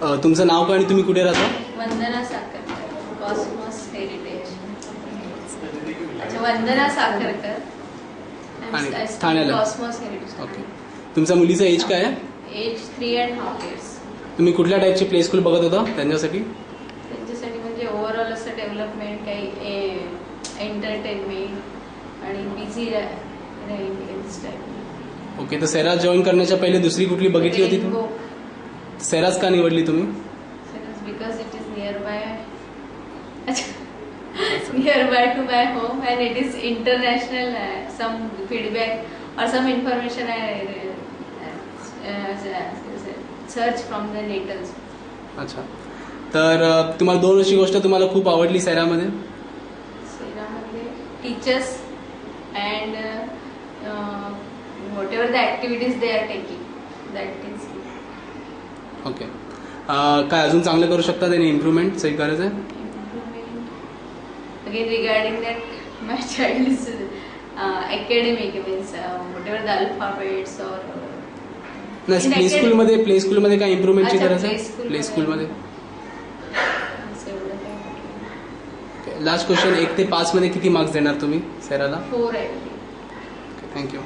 तुमचं नाव का आणि तुम्ही कुठे राहता? Vandana Sakharkar, Cosmos Heritage. अच्छा, वंदना साखरकर आणि ठाण्याला. Cosmos Heritage. ओके. तुमच्या मुलीचं एज काय आहे? Age 3.5 years. तुम्ही कुठल्या टाईपची प्ले स्कूल बघत होता त्यांच्यासाठी? त्यांच्यासाठी म्हणजे ओव्हरऑल असं डेव्हलपमेंट, काही एंटरटेनमेंट आणि बिझी राहील टाईप. ओके. तर सेराज जॉईन करण्याच्या पहिले दुसरी कुठली बघितली होती तुम्ही? सेराज का निवडली तुम्ही? Because it is nearby to my home and it is international. Some feedback और some information I search from the नेटल्स. अच्छा. तर तुम्हाला दोन अशी गोष्ट तुम्हाला खूप आवडली सेरामध्ये? सेरामध्ये teachers and whatever the activities they are taking, that is. Okay. काय अजून चांगलं करू शकता? त्याने इम्प्रूव्हमेंट सही करायचं आहे? Again regarding that, my child is academic, means whatever the alphabets or नाही, प्ले स्कूलमध्ये काय इम्प्रूव्हमेंटची गरज आहे? प्ले स्कूलमध्ये. लास्ट क्वेश्चन, 1 ते 5 मध्ये किती मार्क्स देणार तुम्ही सेराला? 4 आहे. थँक्यू.